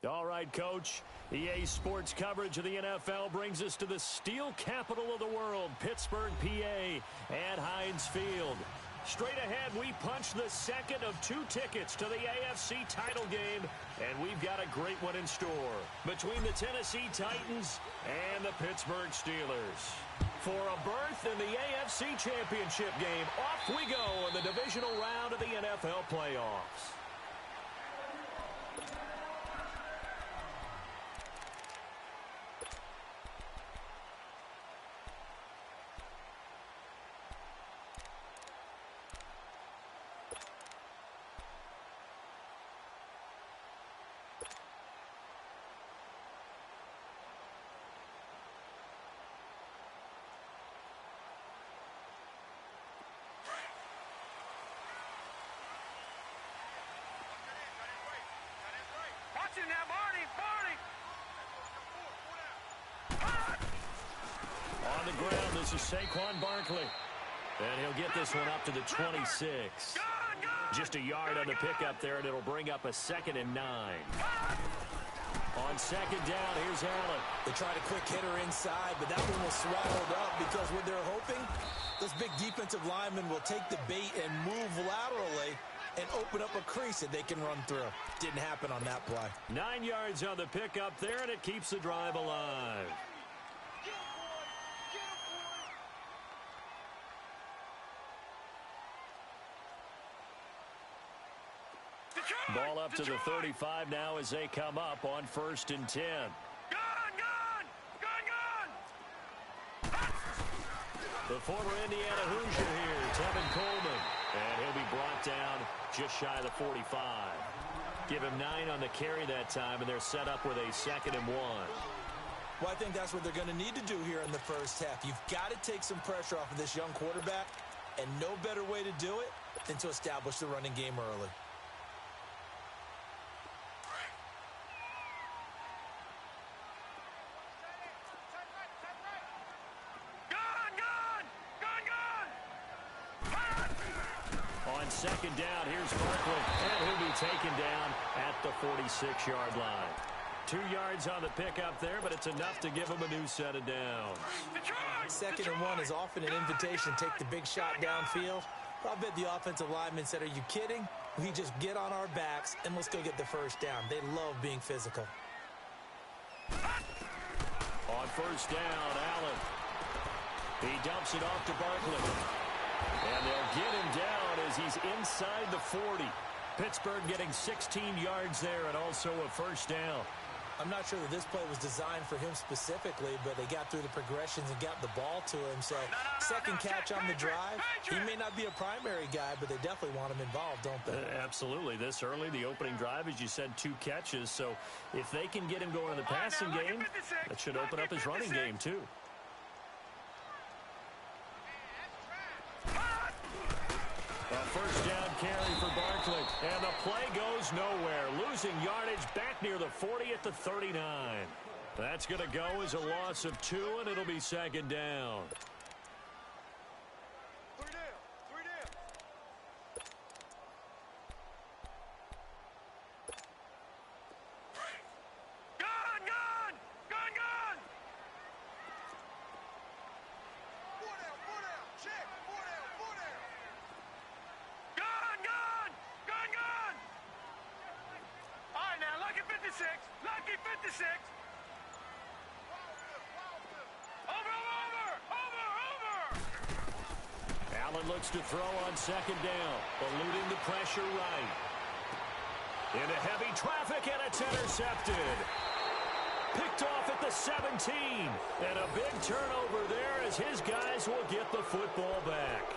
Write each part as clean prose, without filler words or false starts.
All right, Coach. EA Sports coverage of the NFL brings us to the steel capital of the world, Pittsburgh, PA, at Heinz Field. Straight ahead, we punch the second of 2 tickets to the AFC title game, and we've got a great one in store between the Tennessee Titans and the Pittsburgh Steelers. For a berth in the AFC Championship game, off we go in the divisional round of the NFL playoffs. Now, Marty. On the ground, this is Saquon Barkley. And he'll get this one up to the 26. Just a yard on the pickup there, and it'll bring up a 2nd and 9. On 2nd down, here's Allen. They tried a quick hitter inside, but that one was swallowed up because what they're hoping, this big defensive lineman will take the bait and move laterally and open up a crease that they can run through. Didn't happen on that play. 9 yards on the pickup there, and it keeps the drive alive. Ball up to the 35 now as they come up on 1st and 10. The former Indiana Hoosier here, Tevin Coleman. And he'll be brought down just shy of the 45. Give him 9 on the carry that time, and they're set up with a 2nd and 1. Well, I think that's what they're going to need to do here in the first half. You've got to take some pressure off of this young quarterback, and no better way to do it than to establish the running game early. On 2nd down, here's Barkley, and he'll be taken down at the 46-yard line. 2 yards on the pickup there, but it's enough to give him a new set of downs. 2nd and 1 is often an invitation to take the big shot downfield. I bet the offensive lineman said, "Are you kidding? We just get on our backs and let's go get the first down." They love being physical. On 1st down, Allen. He dumps it off to Barkley. And they'll get him down as he's inside the 40. Pittsburgh getting 16 yards there and also a 1st down. I'm not sure that this play was designed for him specifically, but they got through the progressions and got the ball to him. So, second catch on the drive. He may not be a primary guy, but they definitely want him involved, don't they? Absolutely. This early, the opening drive, as you said, 2 catches. So, if they can get him going in the passing game, that should open up his running game, too. A 1st down carry for Barkley. And the play goes nowhere. Losing yardage back near the 40 at the 39. That's going to go as a loss of 2, and it'll be 2nd down. Lucky 56. Over. Allen looks to throw on 2nd down, eluding the pressure right. Into heavy traffic, and it's intercepted. Picked off at the 17. And a big turnover there as his guys will get the football back.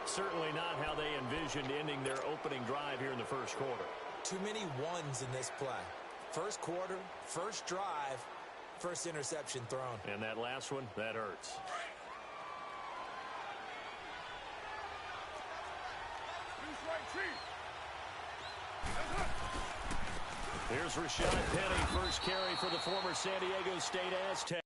Certainly not how they envisioned ending their opening drive here in the 1st quarter. Too many ones in this play. 1st quarter, 1st drive, 1st interception thrown. And that last one, that hurts. Here's Rashad Penny, 1st carry for the former San Diego State Aztecs.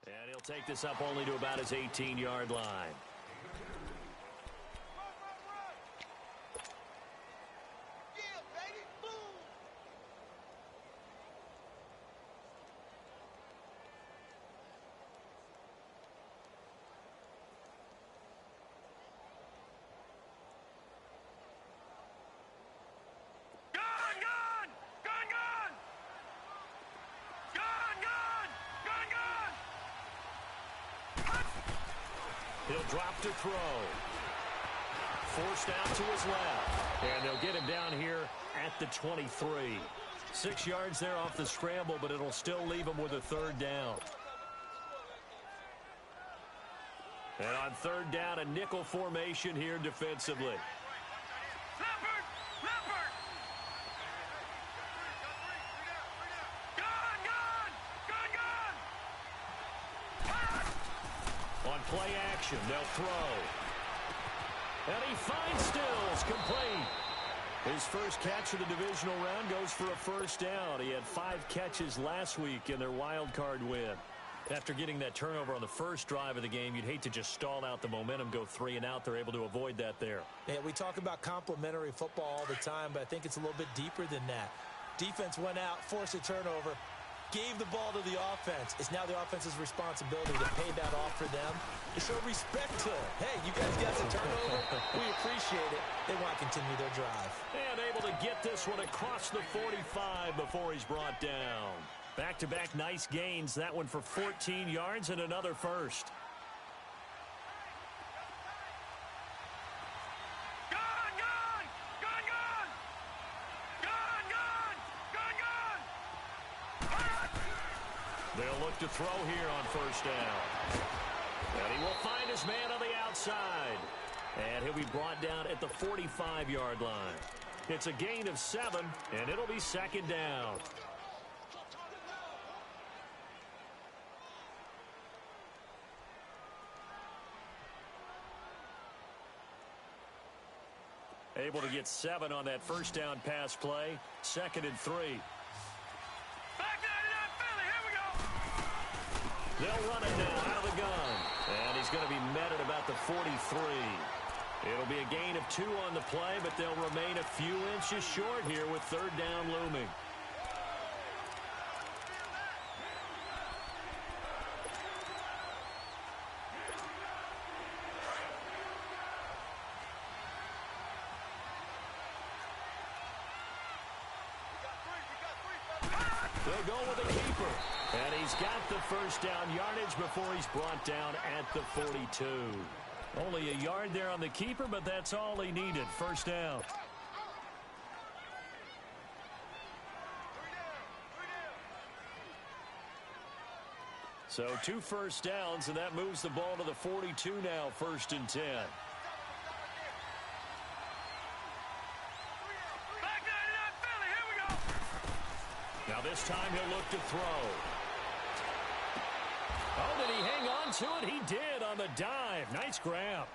And he'll take this up only to about his 18-yard line. He'll drop to throw. Forced out to his left. And they'll get him down here at the 23. 6 yards there off the scramble, but it'll still leave him with a third down. And on third down, a nickel formation here defensively. Play action, they'll throw. And he finds Stills, complete. His first catch of the divisional round goes for a first down. He had 5 catches last week in their wild card win. After getting that turnover on the first drive of the game, you'd hate to just stall out the momentum, go 3 and out. They're able to avoid that there. Yeah, we talk about complementary football all the time, but I think it's a little bit deeper than that. Defense went out, forced a turnover, gave the ball to the offense. It's now the offense's responsibility to pay that off for them, to show respect to it. Hey, you guys got the turnover. We appreciate it. They want to continue their drive. And able to get this one across the 45 before he's brought down. Back-to-back nice gains. That one for 14 yards and another first. They'll look to throw here on first down. And he will find his man on the outside. And he'll be brought down at the 45-yard line. It's a gain of 7, and it'll be second down. Able to get 7 on that first down pass play. 2nd and 3. They'll run it now out of the gun. And he's going to be met at about the 43. It'll be a gain of 2 on the play, but they'll remain a few inches short here with third down looming. They'll go with a keeper. And he's got the first down yardage before he's brought down at the 42. Only a yard there on the keeper, but that's all he needed. First down. So 2 first downs, and that moves the ball to the 42 now, 1st and 10. Now this time he'll look to throw. Oh, did he hang on to it? He did on the dive. Nice grab.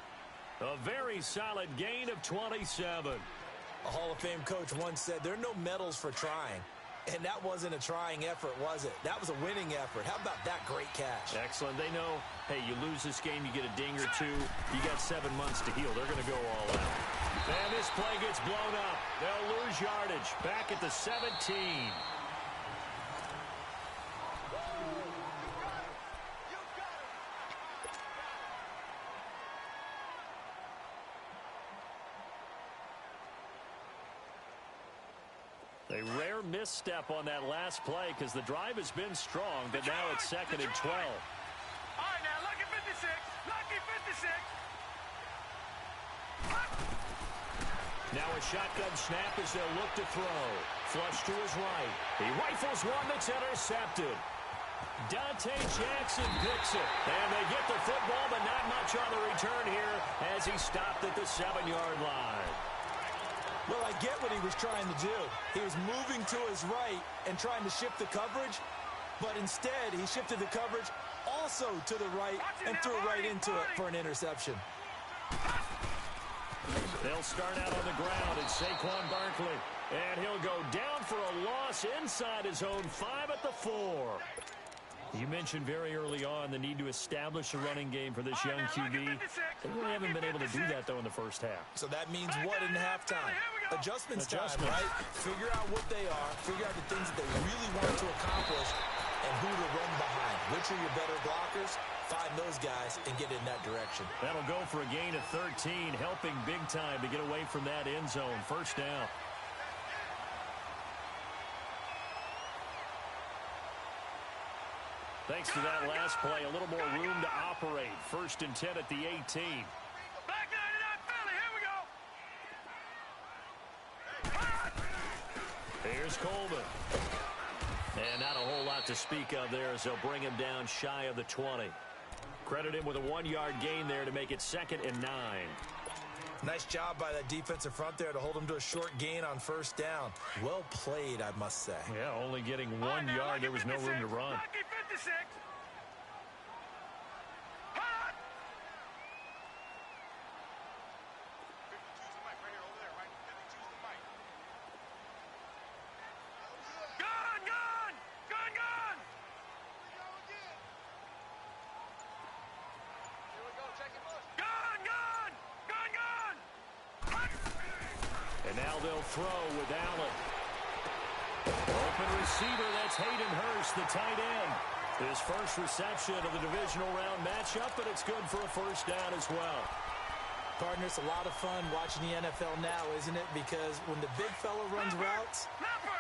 A very solid gain of 27. A Hall of Fame coach once said there are no medals for trying. And that wasn't a trying effort, was it? That was a winning effort. How about that great catch? Excellent. They know, hey, you lose this game, you get a ding or 2. You got 7 months to heal. They're going to go all out. And this play gets blown up. They'll lose yardage. Back at the 17. A rare misstep on that last play because the drive has been strong, but now it's 2nd and 12. All right, now, lucky 56. Lucky 56. Now a shotgun snap as they'll look to throw. Flush to his right. He rifles one that's intercepted. Dante Jackson picks it. And they get the football, but not much on the return here as he stopped at the 7-yard line. Well, I get what he was trying to do. He was moving to his right and trying to shift the coverage, but instead he shifted the coverage also to the right and threw right into it for an interception. They'll start out on the ground. It's Saquon Barkley, and he'll go down for a loss inside his own 5 at the 4. You mentioned very early on the need to establish a running game for this young QB. They really haven't been able to do that, though, in the first half. So that means what in halftime? Adjustments time, right? Figure out what they are, figure out the things that they really want to accomplish, and who to run behind. Which are your better blockers? Find those guys and get in that direction. That'll go for a gain of 13, helping big time to get away from that end zone. First down. Thanks to that last play, a little more room to operate. 1st and 10 at the 18. Back 99 Philly, here we go. Here's Coleman. And not a whole lot to speak of there as they'll bring him down shy of the 20. Credit him with a 1-yard gain there to make it 2nd and 9. Nice job by that defensive front there to hold him to a short gain on 1st down. Well played, I must say. Yeah, only getting 1 yard. There was no room to run. Lucky 56. Throw with Allen. Open receiver, that's Hayden Hurst, the tight end. His first reception of the divisional round matchup, but it's good for a 1st down as well. Partner, it's a lot of fun watching the NFL now, isn't it? Because when the big fella runs routes,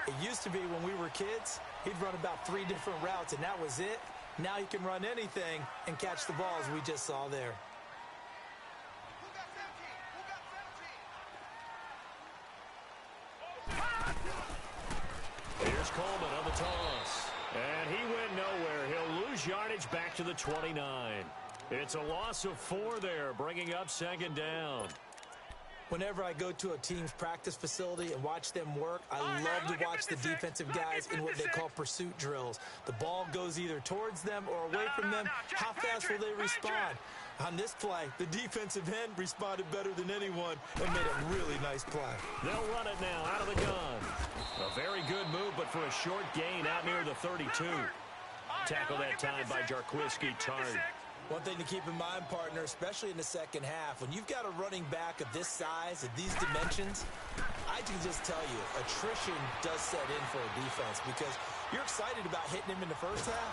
it used to be when we were kids, he'd run about 3 different routes, and that was it. Now he can run anything and catch the balls we just saw there. Here's Coleman on the toss. And he went nowhere. He'll lose yardage back to the 29. It's a loss of 4 there, bringing up 2nd down. Whenever I go to a team's practice facility and watch them work, I love to watch the defensive guys in what they call pursuit drills. The ball goes either towards them or away from them. How fast will they respond? On this play, the defensive end responded better than anyone and made a really nice play. They'll run it now out of the gun. A very good move, but for a short gain out near the 32. Tackle that time by Jarquiski Tart. One thing to keep in mind, partner, especially in the second half, when you've got a running back of this size, of these dimensions, I can just tell you, attrition does set in for a defense because you're excited about hitting him in the first half.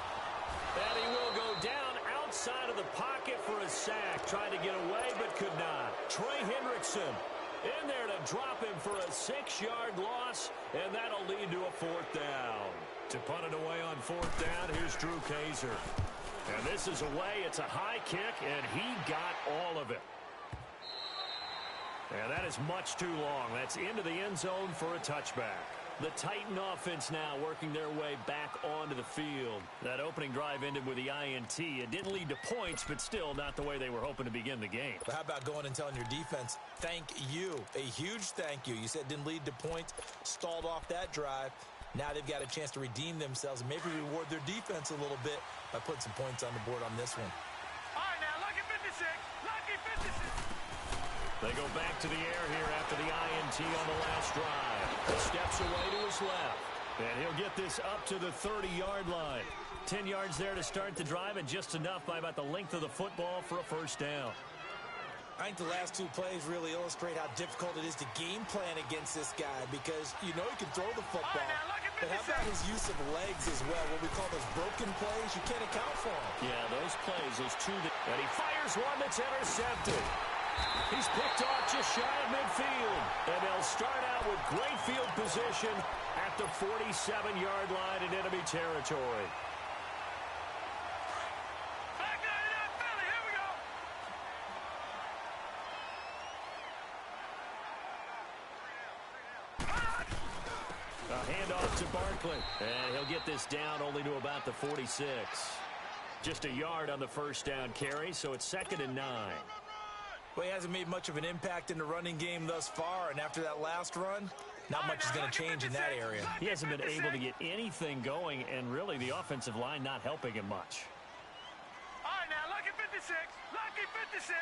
And he will go down outside of the pocket for a sack. Tried to get away, but could not. Trey Hendrickson in there to drop him for a 6-yard loss, and that'll lead to a 4th down. To punt it away on 4th down, here's Drew Kaiser. And this is away. It's a high kick, and he got all of it. And that is much too long. That's into the end zone for a touchback. The Titan offense now working their way back onto the field. That opening drive ended with the INT. It didn't lead to points, but still not the way they were hoping to begin the game. But how about going and telling your defense, thank you, a huge thank you. You said it didn't lead to points, stalled off that drive. Now they've got a chance to redeem themselves and maybe reward their defense a little bit by putting some points on the board on this one. All right, now, lucky 56. Lucky 56. They go back to the air here after the INT on the last drive. He steps away to his left. And he'll get this up to the 30-yard line. 10 yards there to start the drive, and just enough by about the length of the football for a 1st down. I think the last 2 plays really illustrate how difficult it is to game plan against this guy because you know he can throw the football. But how about his use of legs as well? What we call those broken plays, you can't account for them. Yeah, those plays, those 2. And he fires one that's intercepted. He's picked off just shy of midfield. And they'll start out with great field position at the 47-yard line in enemy territory. Back 99 Philly, here we go. A handoff to Barkley. And he'll get this down only to about the 46. Just a yard on the 1st down carry, so it's 2nd and 9. Well, he hasn't made much of an impact in the running game thus far, and after that last run, not much is going to change in that area. He hasn't been able to get anything going, and really the offensive line not helping him much. All right, now, lucky 56. Lucky 56.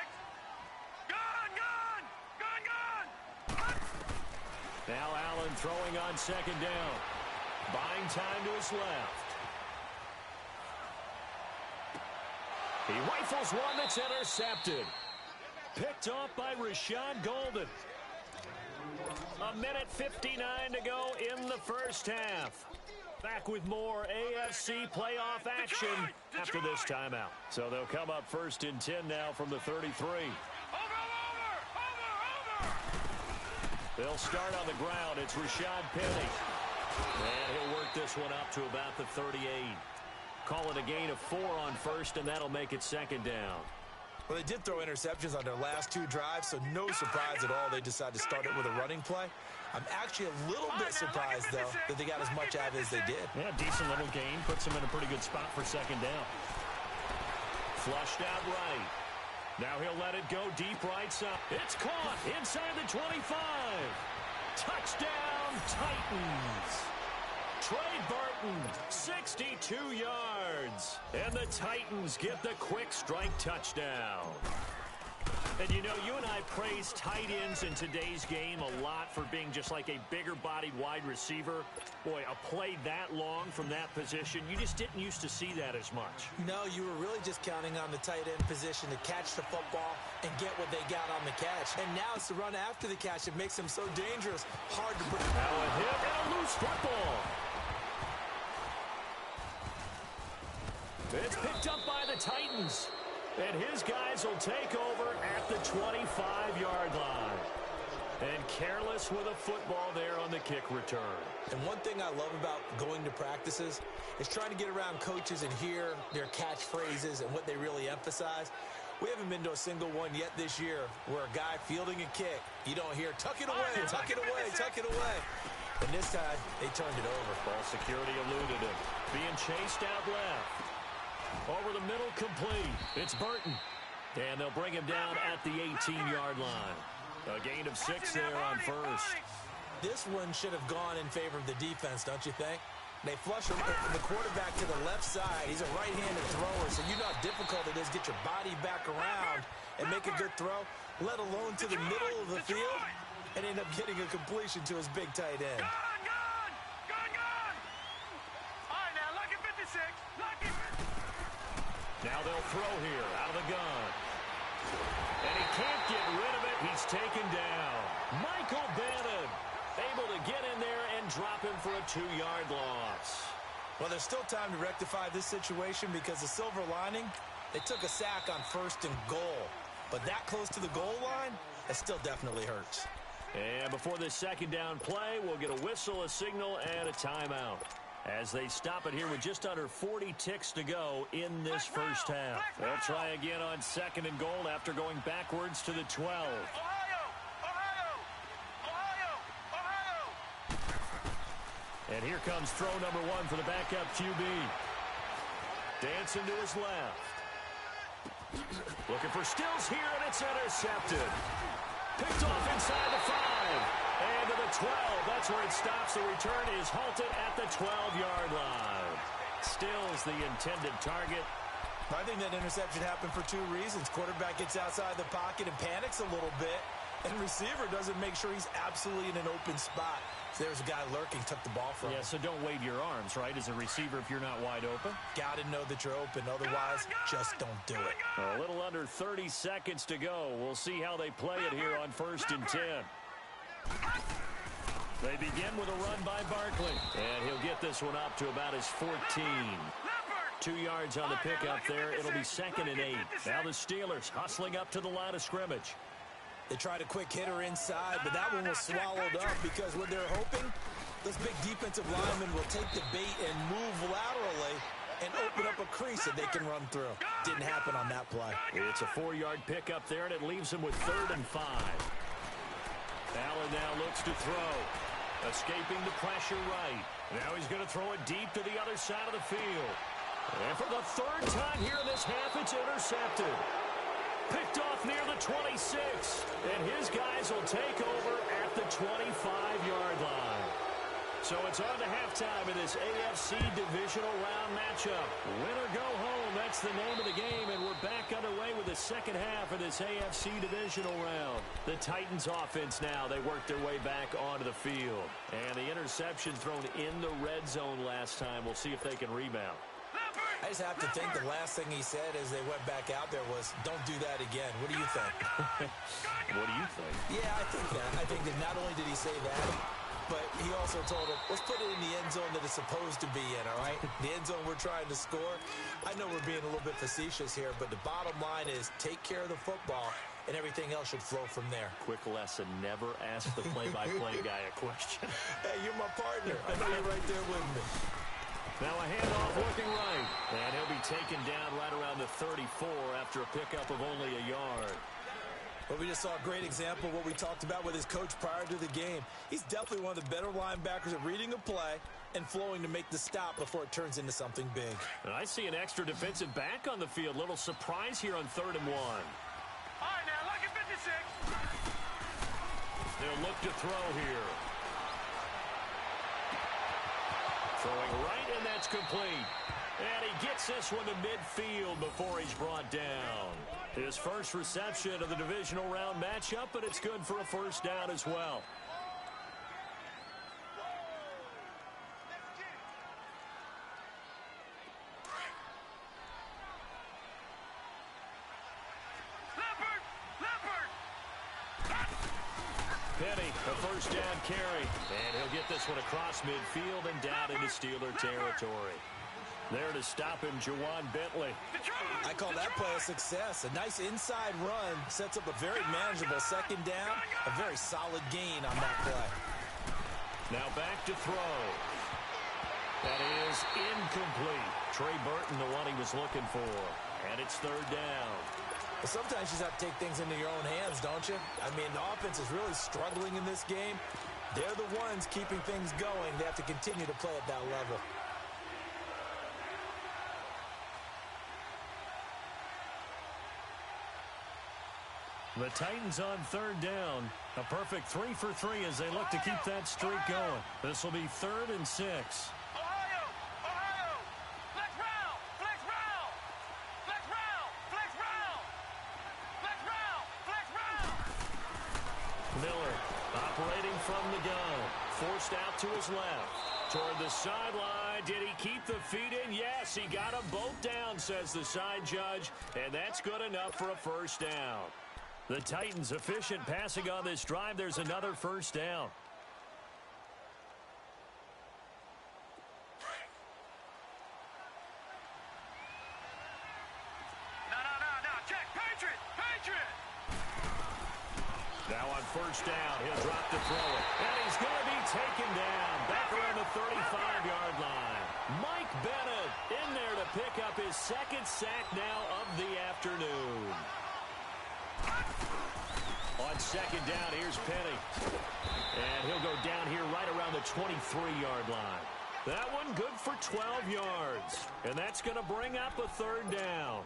Gone, gone. Gone, gone. Now Allen throwing on 2nd down. Buying time to his left. He rifles one that's intercepted. Picked off by Rashad Golden. 1:59 to go in the first half. Back with more AFC playoff action after this timeout. So they'll come up 1st and 10 now from the 33. They'll start on the ground. It's Rashad Penny. And he'll work this one up to about the 38. Call it a gain of 4 on 1st, and that'll make it 2nd down. Well, they did throw interceptions on their last 2 drives, so no surprise at all they decided to start it with a running play. I'm actually a little bit surprised, though, that they got as much out of it as they did. Yeah, decent little gain. Puts them in a pretty good spot for 2nd down. Flushed out right. Now he'll let it go deep right side. It's caught inside the 25. Touchdown, Titans. Trey Burton, 62 yards. And the Titans get the quick strike touchdown. And, you know, you and I praise tight ends in today's game a lot for being just like a bigger-bodied wide receiver. Boy, a play that long from that position, you just didn't used to see that as much. No, you were really just counting on the tight end position to catch the football and get what they got on the catch. And now it's the run after the catch that makes them so dangerous. Hard to break. Now a hit and a loose football. It's picked up by the Titans. And his guys will take over at the 25-yard line. And careless with a football there on the kick return. And one thing I love about going to practices is trying to get around coaches and hear their catchphrases and what they really emphasize. We haven't been to a single one yet this year where a guy fielding a kick, you don't hear, tuck it away, tuck it away, tuck it away. And this time, they turned it over. Ball security eluded him. Being chased out left. Over the middle, complete. It's Burton. And they'll bring him down at the 18-yard line. A gain of 6 there on 1st. This one should have gone in favor of the defense, don't you think? They flush the quarterback to the left side. He's a right-handed thrower, so you know how difficult it is to get your body back around and make a good throw, let alone to the middle of the field, and end up getting a completion to his big tight end. Now they'll throw here out of the gun. And he can't get rid of it. He's taken down. Michael Bannon able to get in there and drop him for a 2-yard loss. Well, there's still time to rectify this situation because the silver lining, they took a sack on 1st and goal. But that close to the goal line, it still definitely hurts. And before this 2nd down play, we'll get a whistle, a signal, and a timeout. As they stop it here with just under 40 ticks to go in this first half. They'll try again on 2nd and goal after going backwards to the 12. And here comes throw number 1 for the backup QB. Dancing to his left. Looking for Stills here, and it's intercepted. Picked off inside the 5. And to the 12. That's where it stops. The return is halted at the 12-yard line. Stills the intended target. I think that interception happened for 2 reasons. Quarterback gets outside the pocket and panics a little bit. And receiver doesn't make sure he's absolutely in an open spot. So there's a guy lurking, took the ball from him. Yeah, so don't wave your arms, right, as a receiver if you're not wide open. Got to know that you're open. Otherwise, just don't do it. A little under 30 seconds to go. We'll see how they play it here on 1st and 10. They begin with a run by Barkley. And he'll get this one up to about his 14. 2 yards on the pickup there. It'll be 2nd and 8. Now the Steelers hustling up to the line of scrimmage. They tried a quick hitter inside, but that one was swallowed up because what they're hoping, this big defensive lineman will take the bait and move laterally and open up a crease that they can run through. Didn't happen on that play. It's a 4-yard pickup there, and it leaves him with 3rd and 5. Allen now looks to throw. Escaping the pressure right. Now he's going to throw it deep to the other side of the field. And for the 3rd time here in this half, it's intercepted. Picked off near the 26. And his guys will take over at the 25-yard line. So it's on to halftime in this AFC divisional round matchup. Win or go home, that's the name of the game, and we're back underway with the second half of this AFC divisional round. The Titans offense now, they work their way back onto the field. And the interception thrown in the red zone last time. We'll see if they can rebound. I just have to think the last thing he said as they went back out there was, don't do that again. What do you think? What do you think? Yeah, I think that. I think that not only did he say that, but he also told him, let's put it in the end zone that it's supposed to be in, all right? The end zone we're trying to score. I know we're being a little bit facetious here, but the bottom line is take care of the football, and everything else should flow from there. Quick lesson, never ask the play-by-play guy a question. Hey, you're my partner. I know you're right there with me. Now a handoff looking right, and he'll be taken down right around the 34 after a pickup of only a yard. Well, we just saw a great example of what we talked about with his coach prior to the game. He's definitely one of the better linebackers at reading a play and flowing to make the stop before it turns into something big. And I see an extra defensive back on the field. Little surprise here on 3rd and 1. All right, now, look at 56. They'll look to throw here. Throwing right, and that's complete. And he gets this one to midfield before he's brought down. His first reception of the divisional round matchup, but it's good for a first down as well. Penny, a first down carry. And he'll get this one across midfield and down into Steeler territory. There to stop him, Juwan Bentley. I call that play a success. A nice inside run sets up a very manageable second down. A very solid gain on that play. Now back to throw. That is incomplete. Trey Burton, the one he was looking for. And it's 3rd down. Well, sometimes you just have to take things into your own hands, don't you? I mean, the offense is really struggling in this game. They're the ones keeping things going. They have to continue to play at that level. The Titans on 3rd down. A perfect 3 for 3 as they look to keep that streak going. This will be 3rd and 6. Ohio! Ohio! Flex round! Flex round! Flex round! Flex round! Flex round! Flex round! Miller operating from the gun. Forced out to his left. Toward the sideline. Did he keep the feet in? Yes, he got them both down, says the side judge. And that's good enough for a first down. The Titans efficient passing on this drive. There's another first down. No. Check. Patriot! Patriot! Now on first down, he'll drop to throw it. And he's going to be taken down. Back around the 35-yard line. Mike Bennett in there to pick up his 2nd sack now of the afternoon. On 2nd down, here's Penny. And he'll go down here right around the 23-yard line. That one good for 12 yards. And that's going to bring up a 3rd down.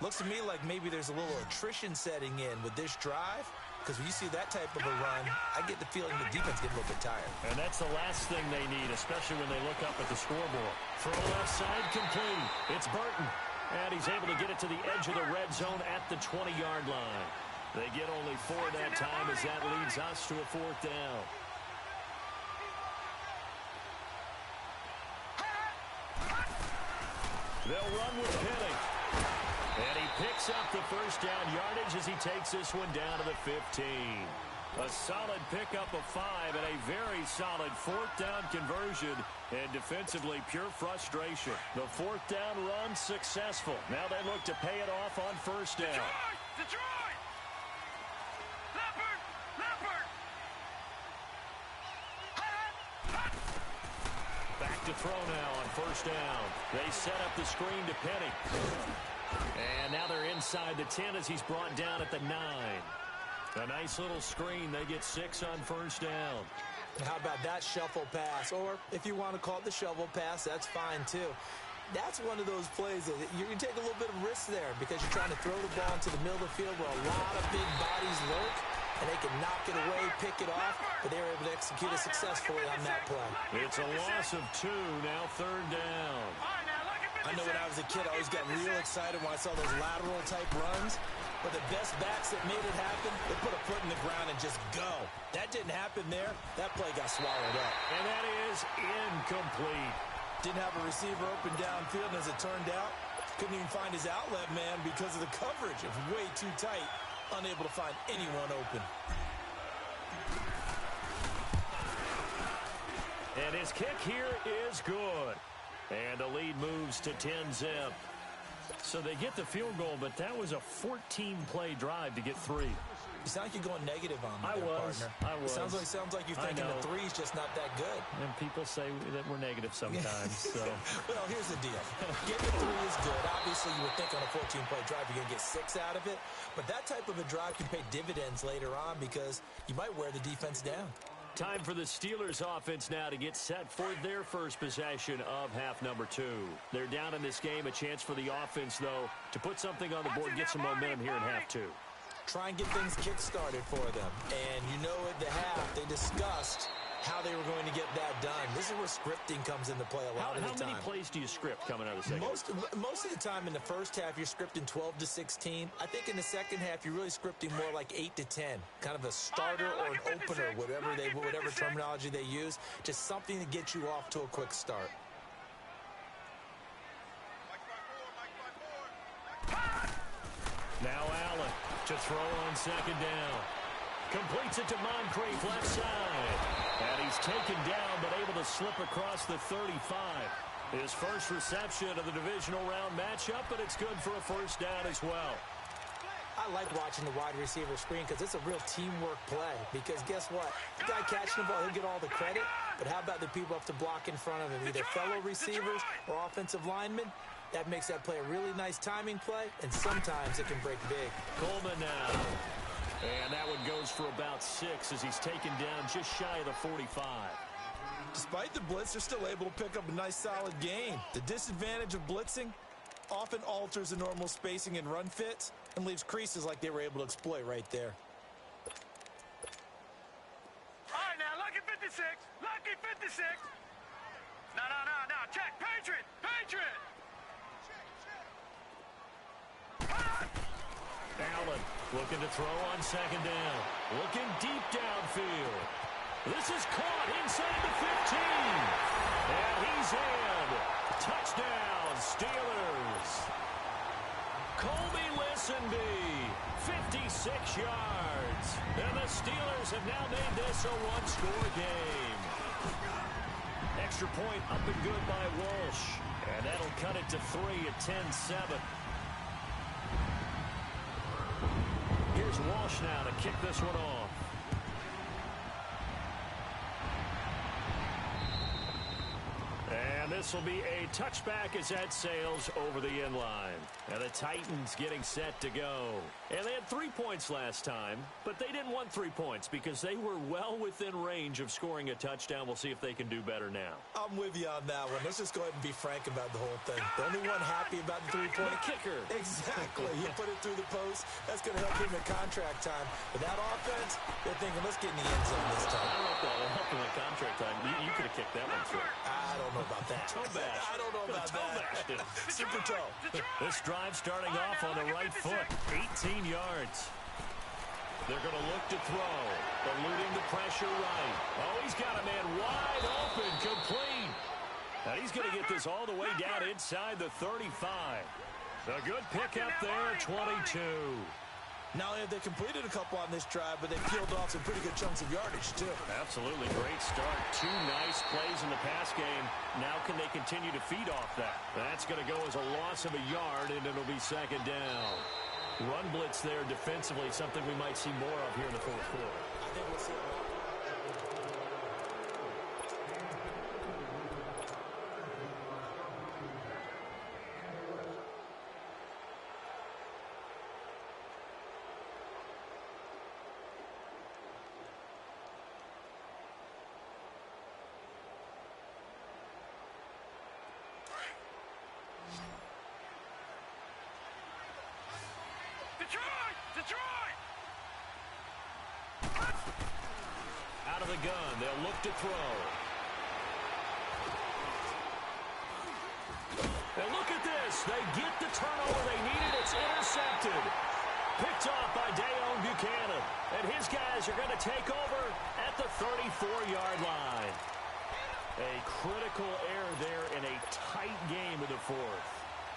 Looks to me like maybe there's a little attrition setting in with this drive. Because when you see that type of a run, I get the feeling the defense gets a little bit tired. And that's the last thing they need, especially when they look up at the scoreboard. Throw left side complete. It's Burton. And he's able to get it to the edge of the red zone at the 20-yard line. They get only 4 that time as that leads us to a 4th down. They'll run with Penny. And he picks up the first down yardage as he takes this one down to the 15. A solid pickup of 5 and a very solid 4th down conversion. And defensively, pure frustration. The 4th down run successful. Now they look to pay it off on first down. Detroit! Leopard! Back to throw now on first down. They set up the screen to Penny. And now they're inside the 10 as he's brought down at the 9. A nice little screen. They get 6 on first down. How about that shuffle pass? Or if you want to call it the shovel pass, that's fine too. That's one of those plays that you can take a little bit of risk there because you're trying to throw the ball into the middle of the field where a lot of big bodies lurk, and they can knock it away, pick it off, but they were able to execute it successfully on that play. It's a loss of 2, now 3rd down. I know when I was a kid, I always got real excited when I saw those lateral-type runs, but the best backs that made it happen, they put a foot in the ground and just go. That didn't happen there. That play got swallowed up. And that is incomplete. Didn't have a receiver open downfield, and as it turned out, couldn't even find his outlet man because of the coverage. It was way too tight, unable to find anyone open. And his kick here is good. And the lead moves to 10-zip. So they get the field goal, but that was a 14-play drive to get 3. You sound like you're going negative on me, partner. I was. Sounds like you're thinking the 3's just not that good. And people say that we're negative sometimes. So. Well, here's the deal. Getting the 3 is good. Obviously, you would think on a 14-play drive you're going to get 6 out of it. But that type of a drive can pay dividends later on because you might wear the defense down. Time for the Steelers offense now to get set for their first possession of half number 2. They're down in this game. A chance for the offense, though, to put something on the board, get some momentum here in half 2. Try and get things kick-started for them. And you know at the half, they discussed how they were going to get that done. This is where scripting comes into play a lot of the time. How many plays do you script coming out of the second? Most of the time in the first half, you're scripting 12 to 16. I think in the second half, you're really scripting more like 8 to 10. Kind of a starter or an opener, whatever terminology they use. Just something to get you off to a quick start. Now Allen to throw on second down. Completes it to Moncrief left side. And he's taken down but able to slip across the 35. His first reception of the divisional round matchup, but it's good for a first down as well. I like watching the wide receiver screen because it's a real teamwork play. Because guess what? The guy catching the ball, he'll get all the credit. But how about the people up to block in front of him? Either fellow receivers or offensive linemen. That makes that play a really nice timing play, and sometimes it can break big. Coleman now. And that one goes for about 6 as he's taken down just shy of the 45. Despite the blitz, they're still able to pick up a nice, solid gain. The disadvantage of blitzing often alters the normal spacing and run fits and leaves creases like they were able to exploit right there. All right, now, lucky 56. Lucky 56. No. Check. Patriot. Allen looking to throw on second down. Looking deep downfield. This is caught inside the 15. And he's in. Touchdown, Steelers. Colby Listenby, 56 yards. And the Steelers have now made this a one-score game. Extra point up and good by Walsh. And that'll cut it to 3 at 10-7. Here's Walsh now to kick this one off. And this will be a touchback as that sails over the end line. And the Titans getting set to go. And they had 3 points last time, but they didn't want 3 points because they were well within range of scoring a touchdown. We'll see if they can do better now. I'm with you on that one. Let's just go ahead and be frank about the whole thing. The only one happy about the 3-point kicker. Exactly. He put it through the post. That's going to help him in contract time. But that offense, they're thinking, let's get in the end zone this time. I don't know if that'll help him in contract time. You could have kicked that one through. I don't know about that. Toe bash. I don't know about that. Super toe. This drive starting off on the right foot. 18 yards. They're going to look to throw. Eluding the pressure right. Oh, he's got a man wide open. Complete. Now he's going to get this all the way down inside the 35. A good pickup there, 22. Not only have they completed a couple on this drive, but they peeled off some pretty good chunks of yardage, too. Absolutely. Great start. 2 nice plays in the pass game. Now can they continue to feed off that? That's going to go as a loss of a yard, and it'll be second down. Run blitz there defensively, something we might see more of here in the fourth quarter. I think we'll see a lot. Detroit! Out of the gun, they'll look to throw. And look at this. They get the turnover they needed. It's intercepted. Picked off by Dayon Buchanan. And his guys are going to take over at the 34-yard line. A critical error there in a tight game of the fourth.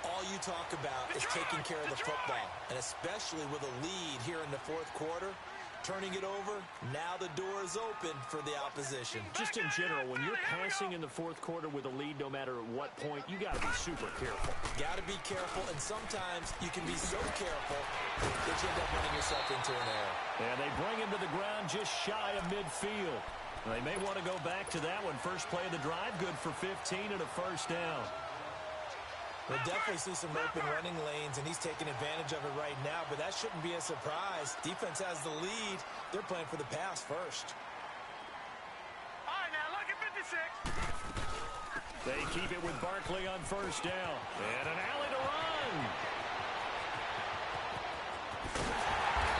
All you talk about is taking care of the football, and especially with a lead here in the fourth quarter, turning it over, now the door is open for the opposition. Just in general, when you're passing in the fourth quarter with a lead, no matter at what point, you got to be super careful. Got to be careful, and sometimes you can be so careful that you end up running yourself into an error. And they bring him to the ground just shy of midfield. They may want to go back to that one. First play of the drive, good for 15 and a first down. We'll definitely see some open running lanes, and he's taking advantage of it right now, but that shouldn't be a surprise. Defense has the lead. They're playing for the pass first. All right, now look at 56. They keep it with Barkley on first down. And an alley to run.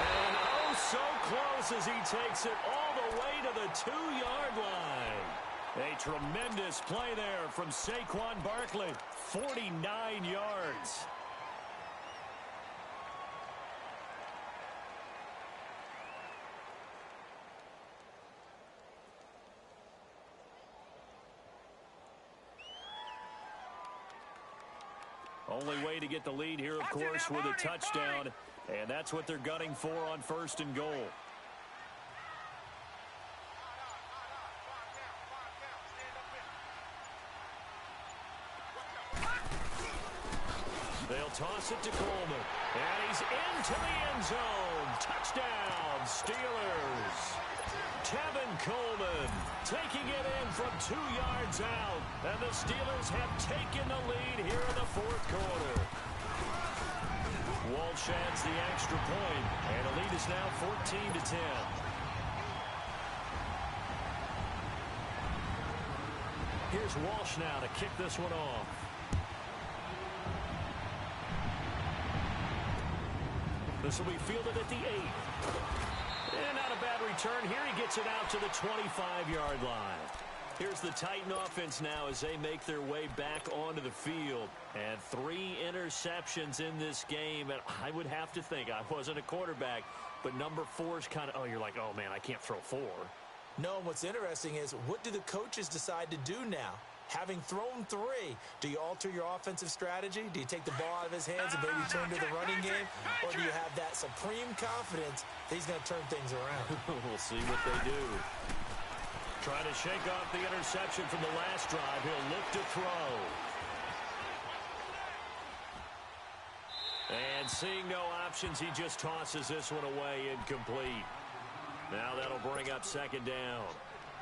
And oh, so close as he takes it all the way to the 2-yard line. A tremendous play there from Saquon Barkley. 49 yards. Only way to get the lead here, of course, with a touchdown. And that's what they're gunning for on first and goal. They'll toss it to Coleman. And he's into the end zone. Touchdown, Steelers. Tevin Coleman taking it in from 2 yards out. And the Steelers have taken the lead here in the fourth quarter. Walsh adds the extra point, and the lead is now 14-10. Here's Walsh now to kick this one off. This will be fielded at the 8. And not a bad return here. He gets it out to the 25-yard line. Here's the Titan offense now as they make their way back onto the field. And 3 interceptions in this game. And I would have to think, I wasn't a quarterback, but number 4 is kind of, oh, you're like, oh, man, I can't throw 4. No, what's interesting is, what do the coaches decide to do now? Having thrown 3, do you alter your offensive strategy? Do you take the ball out of his hands and maybe turn to the running game? Or do you have that supreme confidence that he's going to turn things around? We'll see what they do. Trying to shake off the interception from the last drive. He'll look to throw. And seeing no options, he just tosses this one away incomplete. Now that'll bring up second down.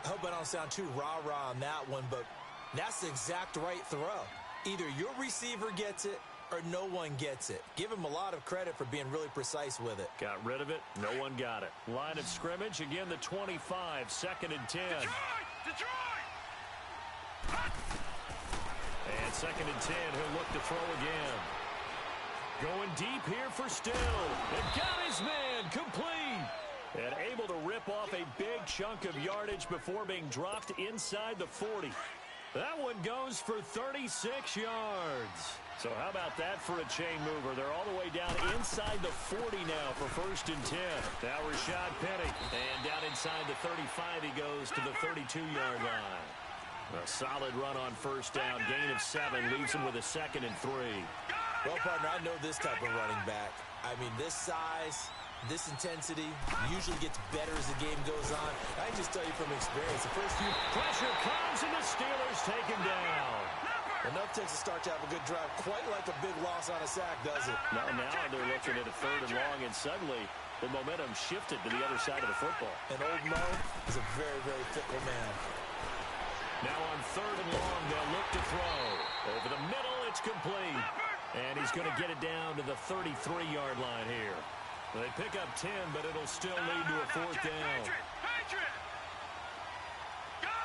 I hope I don't sound too rah-rah on that one, but that's the exact right throw. Either your receiver gets it or no one gets it. Give him a lot of credit for being really precise with it. Got rid of it. No one got it. Line of scrimmage, again the 25, second and 10. Detroit! And second and 10, he'll look to throw again. Going deep here for Still. And got his man, complete. And able to rip off a big chunk of yardage before being dropped inside the 40. That one goes for 36 yards. So how about that for a chain mover? They're all the way down inside the 40 now for first and 10. Now Rashad Penny. And down inside the 35 he goes to the 32-yard line. A solid run on first down. Gain of 7 leaves him with a second and 3. Well, partner, I know this type of running back. I mean, this size, this intensity usually gets better as the game goes on. I can just tell you from experience, the first few... Pressure comes and the Steelers take him down. Enough takes to start to have a good drive. Quite like a big loss on a sack, does it? Now they're looking at a third and long, and suddenly the momentum shifted to the other side of the football. And old Mo is a very, very fickle man. Now on third and long, they'll look to throw. Over the middle, it's complete. And he's going to get it down to the 33-yard line here. They pick up 10, but it'll still lead to a fourth down. Patriot! Gone!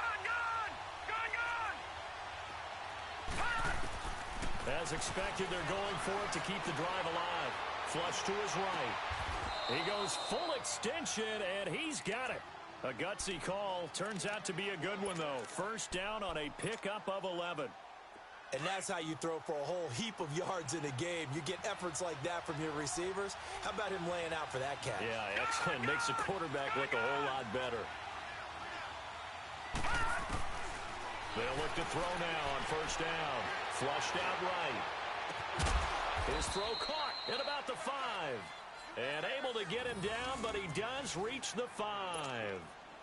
As expected, they're going for it to keep the drive alive. Flush to his right. He goes full extension, and he's got it. A gutsy call. Turns out to be a good one, though. First down on a pickup of 11. And that's how you throw for a whole heap of yards in a game. You get efforts like that from your receivers. How about him laying out for that catch? Yeah, excellent. Makes the quarterback look a whole lot better. They'll look to throw now on first down. Flushed out right. His throw caught at about the 5. And able to get him down, but he does reach the 5.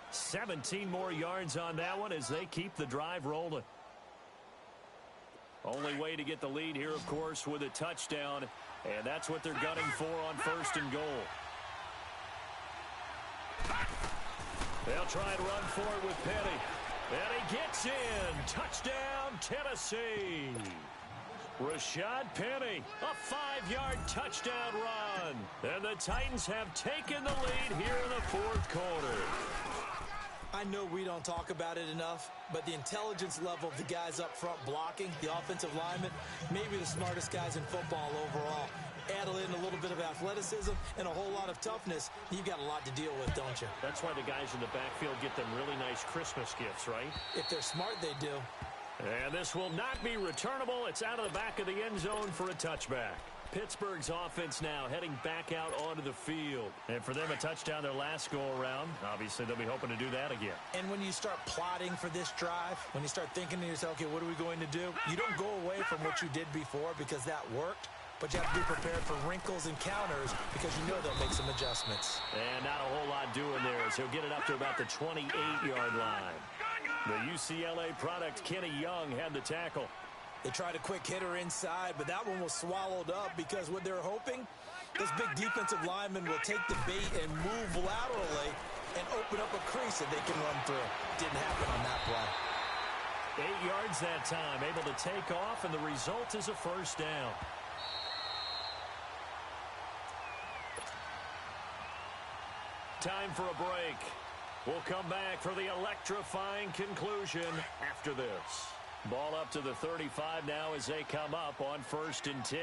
17 more yards on that one as they keep the drive rolling. Only way to get the lead here, of course, with a touchdown. And that's what they're gunning for on first and goal. They'll try and run for it with Penny. And he gets in. Touchdown, Tennessee. Rashad Penny, a 5-yard touchdown run. And the Titans have taken the lead here in the fourth quarter. I know we don't talk about it enough, but the intelligence level of the guys up front blocking, the offensive linemen, maybe the smartest guys in football overall. Add in a little bit of athleticism and a whole lot of toughness, you've got a lot to deal with, don't you? That's why the guys in the backfield get them really nice Christmas gifts, right? If they're smart, they do. And this will not be returnable. It's out of the back of the end zone for a touchback. Pittsburgh's offense now heading back out onto the field. And for them, a touchdown their last go-around. Obviously, they'll be hoping to do that again. And when you start plotting for this drive, when you start thinking to yourself, okay, what are we going to do? You don't go away from what you did before because that worked. But you have to be prepared for wrinkles and counters because you know they'll make some adjustments. And not a whole lot doing there as he'll get it up to about the 28-yard line. The UCLA product, Kenny Young, had the tackle. They tried a quick hitter inside, but that one was swallowed up because what they're hoping, this big defensive lineman will take the bait and move laterally and open up a crease that they can run through. Didn't happen on that play. 8 yards that time, able to take off, and the result is a first down. Time for a break. We'll come back for the electrifying conclusion after this. Ball up to the 35 now as they come up on first and 10.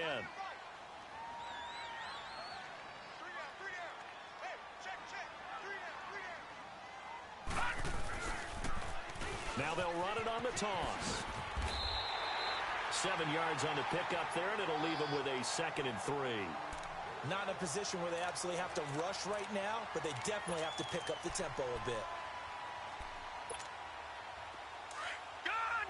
Now they'll run it on the toss. 7 yards on the pickup there, and it'll leave them with a 2nd and 3. Not in a position where they absolutely have to rush right now, but they definitely have to pick up the tempo a bit. Gun!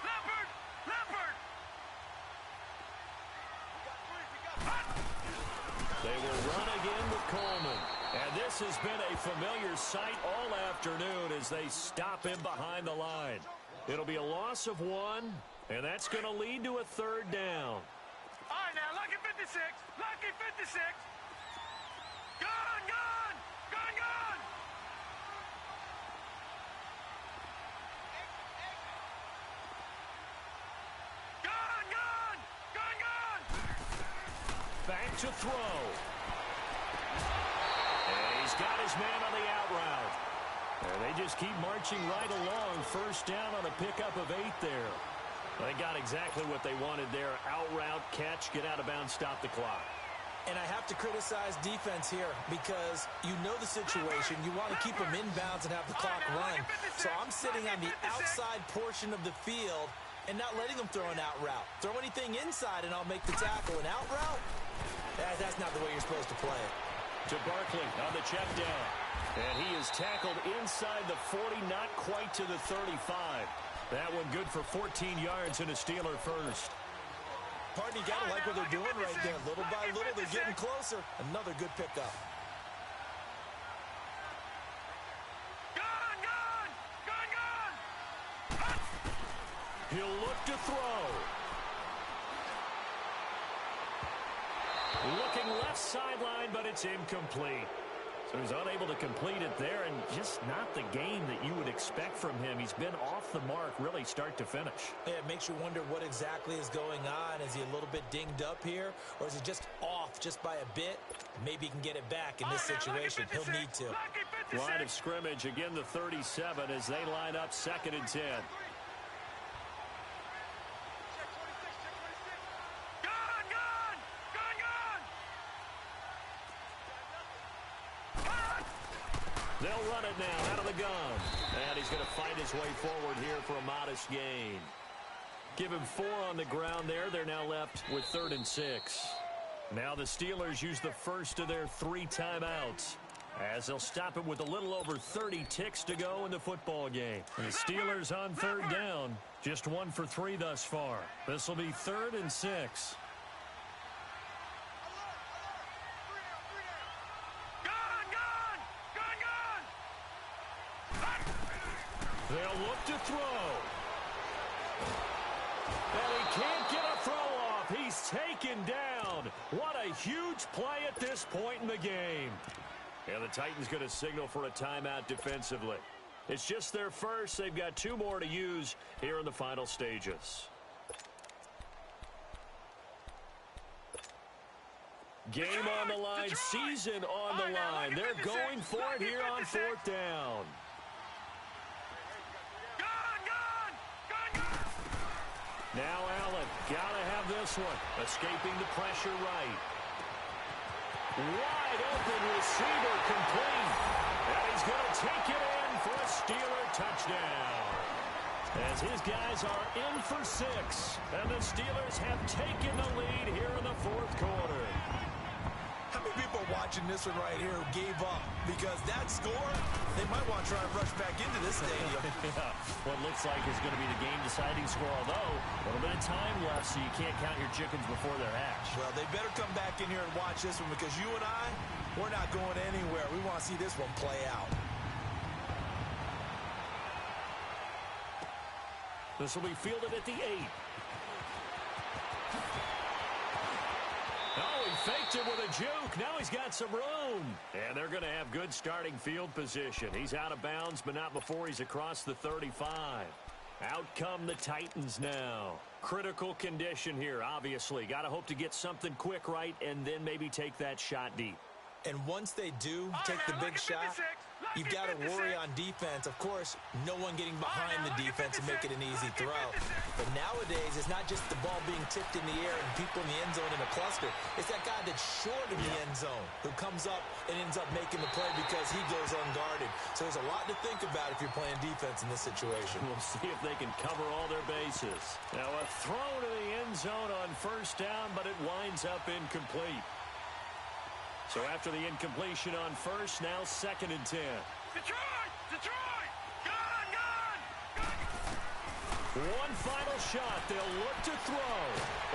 Leopard! They will run again with Coleman. And this has been a familiar sight all afternoon as they stop him behind the line. It'll be a loss of 1. And that's going to lead to a 3rd down. All right, now, lucky 56. Lucky 56. Gun! Back to throw. And he's got his man on the out route. And they just keep marching right along. First down on a pickup of 8 there. They got exactly what they wanted there. Out route, catch, get out of bounds, stop the clock. And I have to criticize defense here because you know the situation. You want to keep them inbounds and have the clock run. So I'm sitting on the outside portion of the field and not letting them throw an out route. Throw anything inside and I'll make the tackle. An out route? That's not the way you're supposed to play it. To Barkley on the check down. And he is tackled inside the 40, not quite to the 35. That one good for 14 yards and a Steeler first. Pardon, you got to like what they're doing right there. Little by little, they're getting closer. Another good pickup. He'll look to throw. Looking left sideline, but it's incomplete. So he's unable to complete it there, and just not the game that you would expect from him. He's been off the mark, really start to finish. Yeah, it makes you wonder what exactly is going on. Is he a little bit dinged up here, or is he just off just by a bit? Maybe he can get it back in this situation. He'll need to. Line of scrimmage, again the 37 as they line up 2nd and 10. They'll run it now out of the gun. And he's going to fight his way forward here for a modest gain. Give him 4 on the ground there. They're now left with 3rd and 6. Now the Steelers use the first of their 3 timeouts as they'll stop it with a little over 30 ticks to go in the football game. And the Steelers on third down, just 1 for 3 thus far. This will be 3rd and 6. They'll look to throw. And he can't get a throw off. He's taken down. What a huge play at this point in the game. And the Titans going to signal for a timeout defensively. It's just their first. They've got 2 more to use here in the final stages. Game on the line, season on the line. They're going for it here on 4th down. Now Allen, gotta have this one. Escaping the pressure right. Wide open receiver complete. And he's going to take it in for a Steeler touchdown. As his guys are in for 6. And the Steelers have taken the lead here in the 4th quarter. How many people watching this one right here who gave up? Because that score, they might want to try and rush back into this stadium. Yeah, what looks like is going to be the game-deciding score, although a little bit of time left, so you can't count your chickens before they're hatched. Well, they better come back in here and watch this one because you and I, we're not going anywhere. We want to see this one play out. This will be fielded at the 8. Oh, he faked it with a juke. Now he's got some room. And they're going to have good starting field position. He's out of bounds, but not before he's across the 35. Out come the Titans now. Critical condition here, obviously. Got to hope to get something quick right and then maybe take that shot deep. And once they do take the big shot, you've got to worry on defense. Of course, no one getting behind the defense and make it an easy throw. But nowadays, it's not just the ball being tipped in the air and people in the end zone in a cluster. It's that guy that's short in the end zone who comes up and ends up making the play because he goes unguarded. So there's a lot to think about if you're playing defense in this situation. We'll see if they can cover all their bases. Now a throw to the end zone on 1st down, but it winds up incomplete. So after the incompletion on 1st, now 2nd and 10. Detroit! Gun! One final shot. They'll look to throw.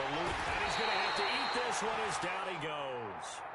And he's going to have to eat this one as down he goes.